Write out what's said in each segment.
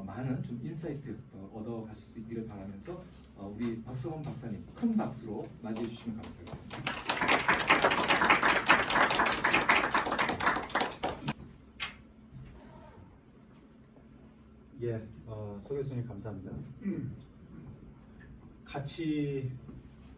많은 좀 인사이트 얻어 가실 수 있기를 바라면서 우리 박성원 박사님 큰 박수로 맞이해 주시면 감사하겠습니다. 예, 서 교수님 감사합니다. 같이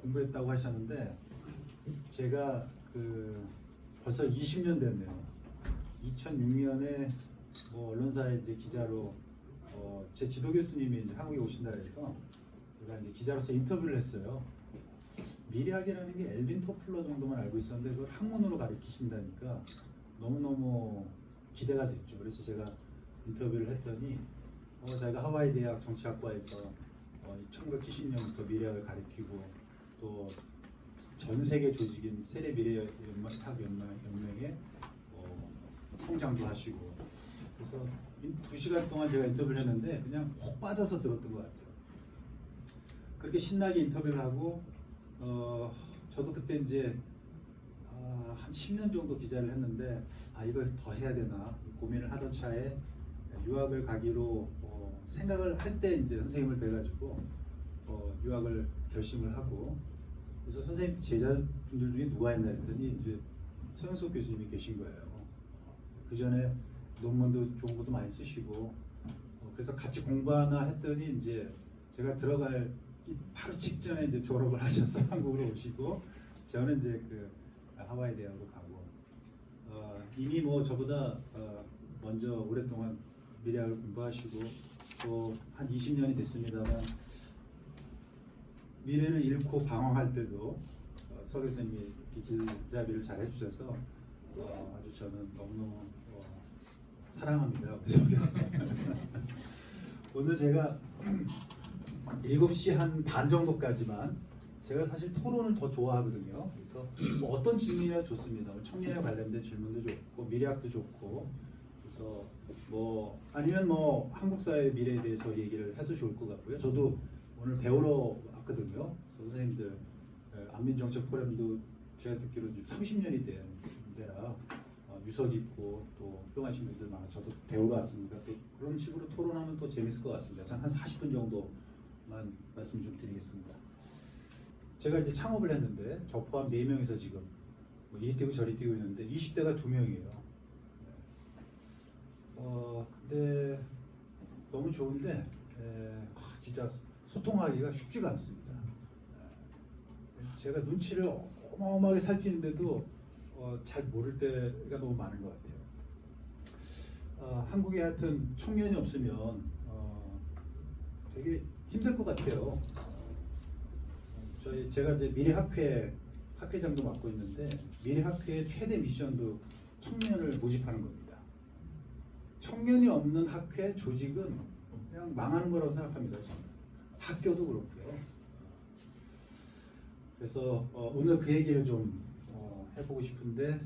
공부했다고 하셨는데 제가 벌써 20년 됐네요. 2006년에 언론사에 이제 기자로 제 지도 교수님이 이제 한국에 오신다 해서 제가 이제 기자로서 인터뷰를 했어요. 미래학이라는 게 엘빈 토플러 정도만 알고 있었는데 그걸 학문으로 가르치신다니까 너무너무 기대가 됐죠. 그래서 제가 인터뷰를 했더니 자기가 하와이 대학 정치학과에서 1970년부터 미래학을 가르치고 또 전 세계 조직인 세계 미래학 연맹의 총장도 하시고 그래서 2시간 동안 제가 인터뷰를 했는데 그냥 혹 빠져서 들었던 것 같아요. 그렇게 신나게 인터뷰를 하고 저도 그때 이제 한 10년 정도 기자를 했는데 이걸 더 해야 되나 고민을 하던 차에 유학을 가기로 생각을 할 때 이제 선생님을 뵈가지고 유학을 결심을 하고 그래서 선생님 제자분들 중에 누가 있나 했더니 이제 서영석 교수님이 계신 거예요. 그 전에 논문도 좋은 것도 많이 쓰시고 그래서 같이 공부하나 했더니 이제 제가 들어갈 바로 직전에 이제 졸업을 하셔서 한국으로 오시고 저는 이제 하와이 대학으로 가고 이미 저보다 먼저 오랫동안 미래학을 공부하시고 또 한 20년이 됐습니다만 미래를 잃고 방황할 때도 서 교수님이 길잡이를 잘 해주셔서 아주 저는 너무너무 사랑합니다. 오늘 제가 7시 한 반 정도까지만 제가 사실 토론을 더 좋아하거든요. 그래서 어떤 질문이나 좋습니다. 청년에 관련된 질문도 좋고 미래학도 좋고 그래서 아니면 한국 사회의 미래에 대해서 얘기를 해도 좋을 것 같고요. 저도 오늘 배우러 왔거든요. 선생님들 안민정책 포럼도 제가 듣기로 30년이 된 데라 유서 있고 또 훌륭하신 분들 많아. 저도 배우러 왔습니다. 또 그런 식으로 토론하면 또 재밌을 것 같습니다. 한 40분 정도만 말씀 좀 드리겠습니다. 제가 이제 창업을 했는데 저 포함 4명이서 지금 이리 뛰고 저리 뛰고 있는데 20대가 2명이에요. 근데 너무 좋은데 진짜 소통하기가 쉽지가 않습니다. 제가 눈치를 어마어마하게 살피는데도 잘 모를 때가 너무 많은 것 같아요. 한국에 하여튼 청년이 없으면 되게 힘들 것 같아요. 제가 이제 미래학회 학회장도 맡고 있는데 미래학회의 최대 미션도 청년을 모집하는 겁니다. 청년이 없는 학회 조직은 그냥 망하는 거라고 생각합니다. 학교도 그렇고요. 그래서 오늘 그 얘기를 좀 해보고 싶은데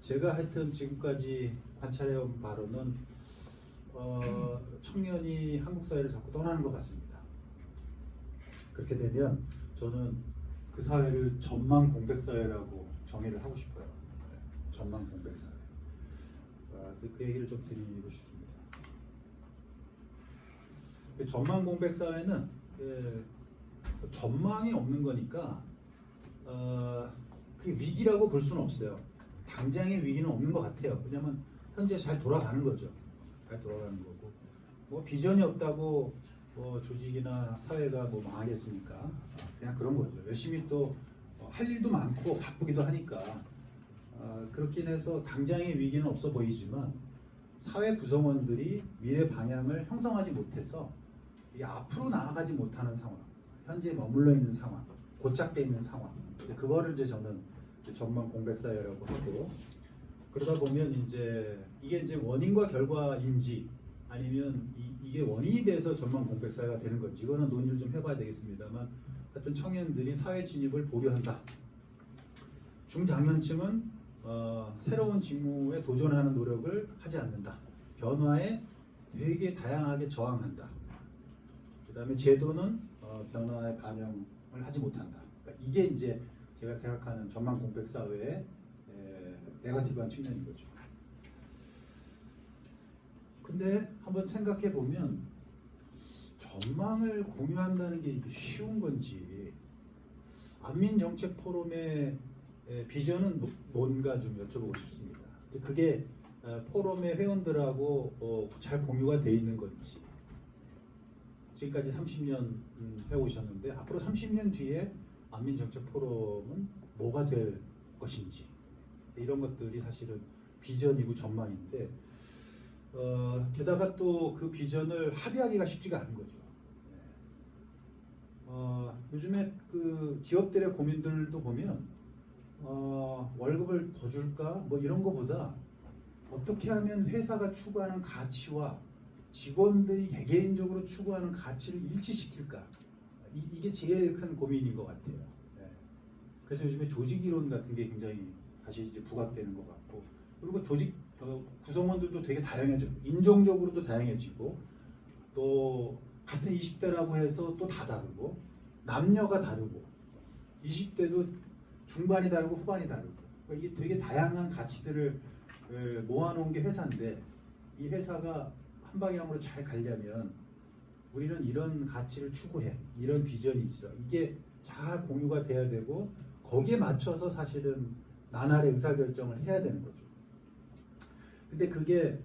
제가 하여튼 지금까지 관찰해온 바로는 청년이 한국 사회를 자꾸 떠나는 것 같습니다. 그렇게 되면 저는 그 사회를 전망 공백 사회라고 정의를 하고 싶어요. 전망 공백 사회. 그 얘기를 좀 드리고 싶습니다. 전망 공백 사회는 전망이 없는 거니까 그게 위기라고 볼 수는 없어요. 당장의 위기는 없는 것 같아요. 왜냐하면 현재 잘 돌아가는 거죠. 잘 돌아가는 거고 비전이 없다고 조직이나 사회가 망하겠습니까? 그냥 그런 거죠. 열심히 또 할 일도 많고 바쁘기도 하니까 그렇긴 해서 당장의 위기는 없어 보이지만 사회 구성원들이 미래 방향을 형성하지 못해서 앞으로 나아가지 못하는 상황, 현재 머물러 있는 상황, 고착되어 있는 상황. 그거를 이제 저는 전망 공백 사회라고 하고 그러다 보면 이제 이게 이제 원인과 결과인지 아니면 이게 원인이 돼서 전망 공백 사회가 되는 건지 이거는 논의를 좀 해봐야 되겠습니다만 하여튼 청년들이 사회 진입을 보류한다. 중장년층은 새로운 직무에 도전하는 노력을 하지 않는다. 변화에 되게 다양하게 저항한다. 그 다음에 제도는 변화에 반영을 하지 못한다. 그러니까 이게 이제 제가 생각하는 전망 공백 사회의 네거티브한 측면인 거죠. 근데 한번 생각해 보면 전망을 공유한다는 게 이게 쉬운 건지, 안민정책 포럼의 비전은 뭔가 좀 여쭤보고 싶습니다. 그게 포럼의 회원들하고 잘 공유가 돼 있는 건지, 지금까지 30년 해오셨는데 앞으로 30년 뒤에 안민정책 포럼은 뭐가 될 것인지, 이런 것들이 사실은 비전이고 전망인데, 게다가 또 그 비전을 합의하기가 쉽지가 않은 거죠. 요즘에 그 기업들의 고민들도 보면 월급을 더 줄까 뭐 이런 거보다 어떻게 하면 회사가 추구하는 가치와 직원들이 개개인적으로 추구하는 가치를 일치시킬까, 이게 제일 큰 고민인 것 같아요. 그래서 요즘에 조직 이론 같은 게 굉장히 다시 이제 부각되는 것 같고, 그리고 조직 구성원들도 되게 다양해져, 인종적으로도 다양해지고, 또 같은 20대라고 해서 또 다 다르고, 남녀가 다르고, 20대도 중반이 다르고 후반이 다르고, 그러니까 이게 되게 다양한 가치들을 모아놓은 게 회사인데, 이 회사가 한 방향으로 잘 가려면 우리는 이런 가치를 추구해, 이런 비전이 있어, 이게 잘 공유가 돼야 되고, 거기에 맞춰서 사실은 나날의 의사결정을 해야 되는 거죠. 근데 그게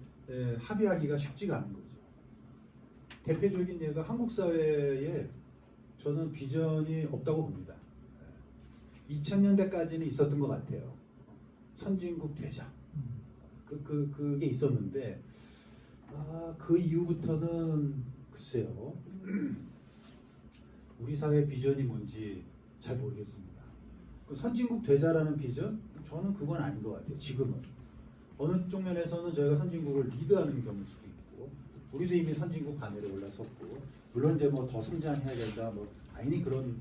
합의하기가 쉽지가 않은 거죠. 대표적인 예가 한국 사회에 저는 비전이 없다고 봅니다. 2000년대까지는 있었던 것 같아요. 선진국 되자. 그게 있었는데, 그 이후부터는 글쎄요, 우리 사회 비전이 뭔지 잘 모르겠습니다. 선진국 되자라는 비전? 저는 그건 아닌 것 같아요. 지금은 어느 쪽 면에서는 저희가 선진국을 리드하는 경우일 수도 있고, 우리도 이미 선진국 반열에 올라섰고, 물론 이제 뭐 더 성장해야 된다, 뭐 당연히 그런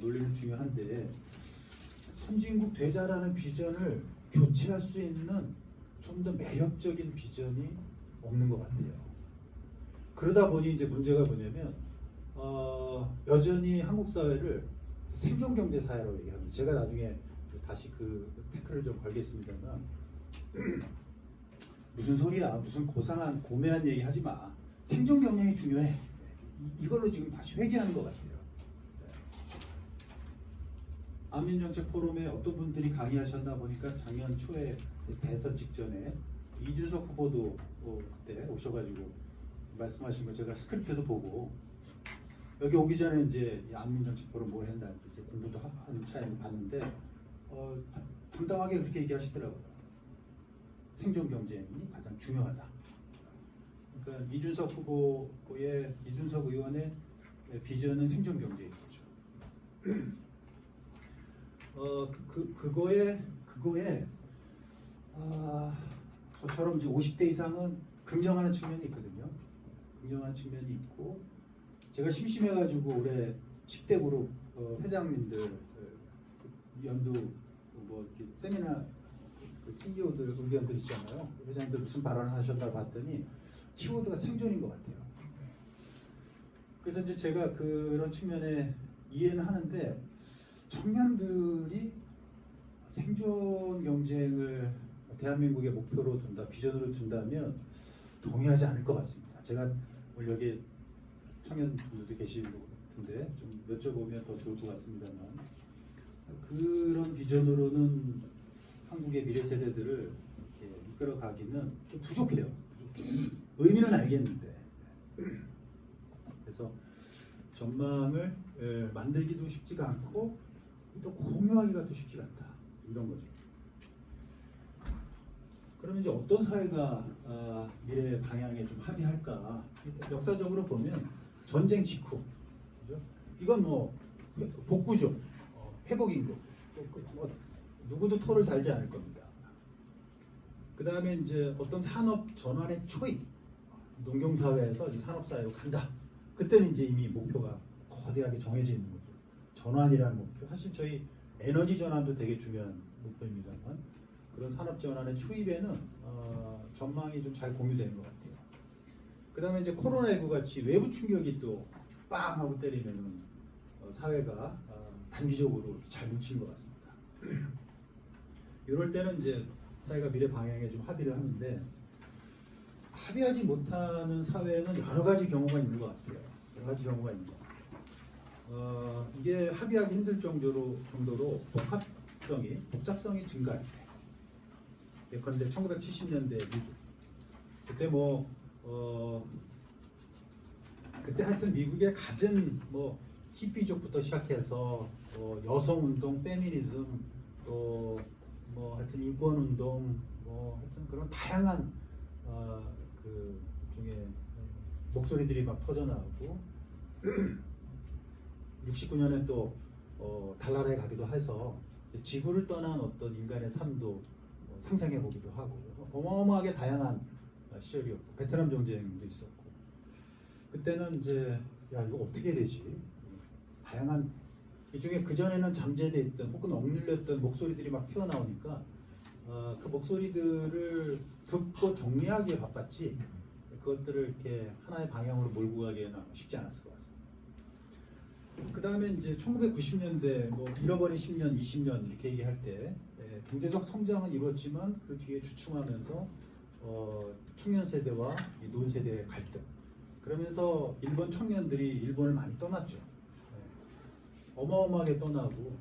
논리는 중요한데, 선진국 되자라는 비전을 교체할 수 있는 좀 더 매력적인 비전이 없는 것 같아요. 그러다 보니 이제 문제가 뭐냐면, 여전히 한국 사회를 생존 경제 사회라고 얘기합니다. 제가 나중에 다시 그 태클을 좀 걸겠습니다만, 무슨 소리야, 무슨 고상한 고매한 얘기 하지 마, 생존 경영이 중요해, 이걸로 지금 다시 회귀하는 것 같아요. 안민정책 포럼에 어떤 분들이 강의하셨나 보니까 작년 초에 대선 직전에 이준석 후보도 그때 오셔가지고 말씀하신 거 제가 스크립트도 보고, 여기 오기 전에 이제 안민정책 포럼 뭘 했나 이제 공부도 하는 차에 봤는데, 당당하게 그렇게 얘기하시더라고요. 생존 경쟁이 가장 중요하다. 그러니까 이준석 의원의 비전은 생존 경제인 거죠. 그거에 저처럼 이제 50대 이상은 긍정하는 측면이 있거든요. 긍정하는 측면이 있고, 제가 심심해가지고 올해 10대 그룹 회장님들 연두 뭐 세미나 CEO들 의견들 있잖아요. 회장님들 무슨 발언을 하셨다고 봤더니 키워드가 생존인 것 같아요. 그래서 이제 제가 그런 측면에 이해는 하는데, 청년들이 생존 경쟁을 대한민국의 목표로 둔다, 비전으로 둔다면 동의하지 않을 것 같습니다. 제가 오늘 여기 청년분들도 계시는 것 같은데 좀 여쭤보면 더 좋을 것 같습니다만, 그런 비전으로는 한국의 미래 세대들을 이끌어가기는 좀 부족해요. 의미는 알겠는데, 그래서 전망을 만들기도 쉽지가 않고 또 공유하기가 또 쉽지가 않다, 이런 거죠. 그러면 이제 어떤 사회가 미래 방향에 좀 합의할까? 역사적으로 보면 전쟁 직후, 그죠? 이건 뭐 복구죠, 회복인구, 뭐 누구도 토를 달지 않을 겁니다. 그 다음에 이제 어떤 산업 전환의 초입, 농경 사회에서 산업 사회로 간다. 그때는 이제 이미 목표가 거대하게 정해져 있는 거죠. 전환이라는 목표. 사실 저희 에너지 전환도 되게 중요한 목표입니다만, 그런 산업 전환의 초입에는 전망이 좀 잘 공유되는 것 같아요. 그 다음에 이제 코로나19 같이 외부 충격이 또 빵 하고 때리면은 사회가 단기적으로 잘 뭉치는 것 같습니다. 이럴 때는 이제 사회가 미래 방향에 좀 합의를 하는데 합의하지 못하는 사회는 여러 가지 경우가 있는 것 같아요. 여러 가지 경우가 있는 것 같아요. 이게 합의하기 힘들 정도로 복잡성이 증가할 때. 예컨대 1970년대 미국. 그때 그때 하여튼 미국의 갖은 히피족부터 시작해서 여성운동, 페미니즘, 또 하여튼 인권운동, 하여튼 그런 다양한 그 중에 목소리들이 막 터져나오고 69년에 또 달나라에 가기도 해서 지구를 떠난 어떤 인간의 삶도 상상해 보기도 하고 어마어마하게 다양한 시절이었고 베트남 전쟁도 있었고 그때는 이제 야 이거 어떻게 해야 되지? 다양한 이 중에 그 전에는 잠재돼 있던 혹은 억눌렸던 목소리들이 막 튀어나오니까 그 목소리들을 듣고 정리하기에 바빴지 그것들을 이렇게 하나의 방향으로 몰고 가기에는 쉽지 않았을 것 같습니다. 그 다음에 이제 1990년대 잃어버린 10년, 20년 이렇게 얘기할 때 경제적 성장은 이뤘지만 그 뒤에 주춤하면서 청년 세대와 이 노인 세대의 갈등. 그러면서 일본 청년들이 일본을 많이 떠났죠. 어마어마하게 떠나고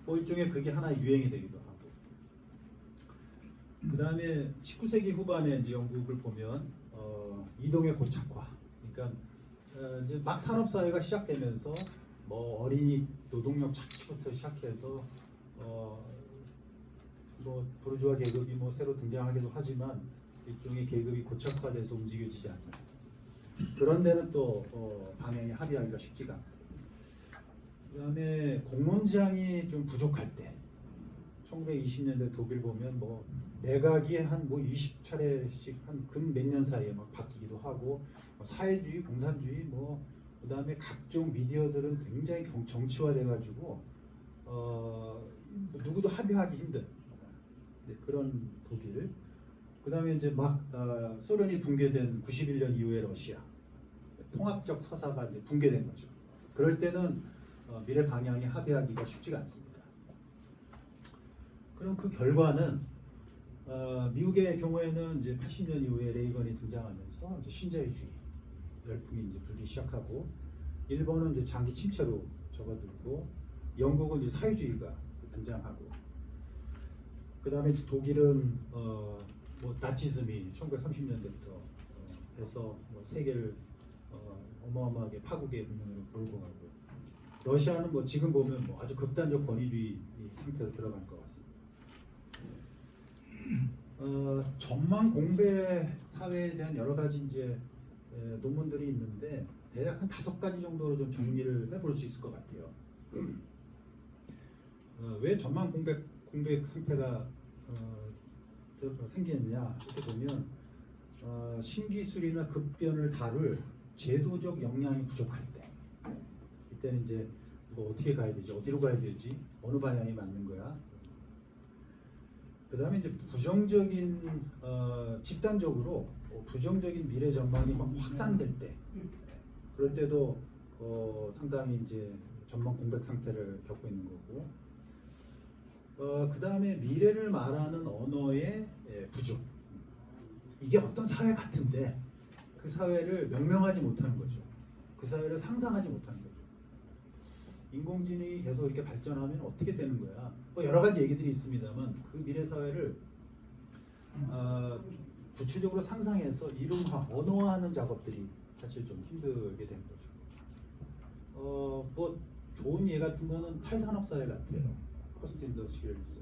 일종의 그게 하나의 유행이 되기도 하고. 그 다음에 19세기 후반에 이제 영국을 보면 이동의 고착화. 그러니까 이제 막 산업 사회가 시작되면서 어린이 노동력 착취부터 시작해서 부르주아 계급이 새로 등장하기도 하지만 일종의 계급이 고착화돼서 움직여지지 않는 그런 데는 또 방향이 합의하기가 쉽지가 않고 그 다음에 공론장이 좀 부족할 때 1920년대 독일 보면 내각이 한 20차례씩 한 근 몇 년 사이에 막 바뀌기도 하고 사회주의, 공산주의 그 다음에 각종 미디어들은 굉장히 정치화돼가지고 누구도 합의하기 힘든 그런 독일. 그 다음에 이제 소련이 붕괴된 91년 이후의 러시아. 통합적 서사가 이제 붕괴된 거죠. 그럴 때는 미래 방향이 합의하기가 쉽지가 않습니다. 그럼 그 결과는 미국의 경우에는 이제 80년 이후에 레이건이 등장하면서 이제 신자유주의 열풍이 이제 불기 시작하고 일본은 이제 장기 침체로 접어들고 영국은 이제 사회주의가 등장하고 그 다음에 독일은 나치즘이 1930년대부터 해서 세계를 어마어마하게 파국의 국면으로 몰고 가고 러시아는 지금 보면 아주 극단적 권위주의 상태로 들어간 것 같습니다. 전망 공배 사회에 대한 여러 가지 이제 논문들이 있는데 대략 한 5가지 정도로 좀 정리를 해볼 수 있을 것 같아요. 왜 전망 공백 상태가 생기느냐 이렇게 보면 신기술이나 급변을 다룰 제도적 역량이 부족할 때 이때는 이제 어떻게 가야 되지, 어디로 가야 되지, 어느 방향이 맞는 거야. 그 다음에 이제 부정적인 집단적으로 부정적인 미래 전망이 막 확산될 때 그럴 때도 상당히 이제 전망 공백 상태를 겪고 있는 거고 그 다음에 미래를 말하는 언어의 부족. 이게 어떤 사회 같은데 그 사회를 명명하지 못하는 거죠. 그 사회를 상상하지 못하는 거죠. 인공지능이 계속 이렇게 발전하면 어떻게 되는 거야? 여러 가지 얘기들이 있습니다만 그 미래 사회를 구체적으로 상상해서 이론화, 언어화하는 작업들이 사실 좀 힘들게 되는 거죠. 좋은 예 같은 거는 탈산업 사회 같아요. 포스트 인더스트리얼리즘.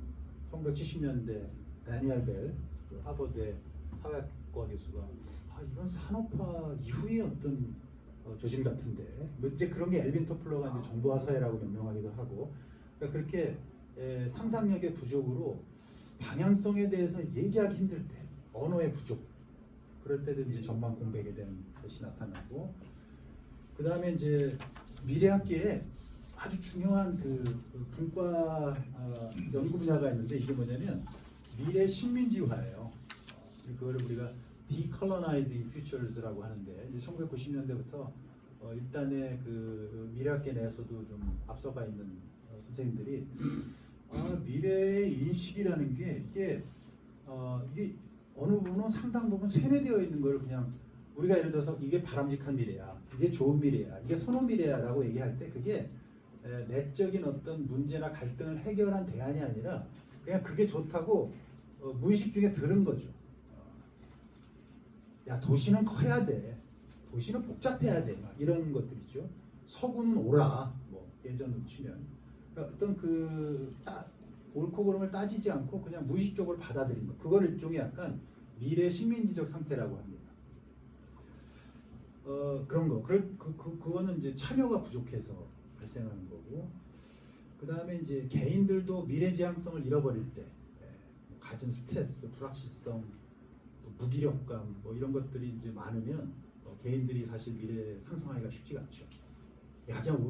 1970년대 다니엘 벨 하버드 사회학과 교수가 이건 산업화 이후의 어떤 조짐 같은데 이제 그런 게 엘빈 토플러가 이제 정보화 사회라고 명명하기도 하고 그러니까 그렇게 상상력의 부족으로 방향성에 대해서 얘기하기 힘들 때 언어의 부족 그럴 때도 이제 전망 공백에 대한 것이 나타나고 그 다음에 이제 미래학계에 아주 중요한 그 분과 연구 분야가 있는데 이게 뭐냐면 미래 식민지화예요. 그거를 우리가 Decolonizing Futures라고 하는데 이제 1990년대부터 일단의 그 미래학계 내에서도 좀 앞서가 있는 선생님들이 미래의 인식이라는 게 이게 이게 어느 부분은 상당 부분 세뇌되어 있는 걸 그냥 우리가 예를 들어서 이게 바람직한 미래야, 이게 좋은 미래야, 이게 선호 미래야라고 얘기할 때 그게 내적인 어떤 문제나 갈등을 해결한 대안이 아니라 그냥 그게 좋다고 무의식 중에 들은 거죠. 야, 도시는 커야 돼, 도시는 복잡해야 돼, 막 이런 것들이죠. 서구는 오라, 뭐 예전으로 치면 그러니까 어떤 옳고 그름을 따지지 않고 그냥 무의식적으로 받아들인 거. 그걸 일종의 약간 미래 식민지적 상태라고 합니다. 그런 거. 그거는 이제 참여가 부족해서 발생하는 거고. 그 다음에 이제 개인들도 미래지향성을 잃어버릴 때, 가진 스트레스, 불확실성, 또 무기력감, 뭐 이런 것들이 이제 많으면 개인들이 사실 미래 상상하기가 쉽지가 않죠. 야, 그냥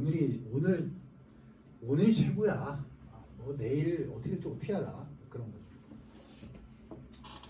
오늘이 최고야. 뭐 내일 어떻게 알아? 그런 거죠.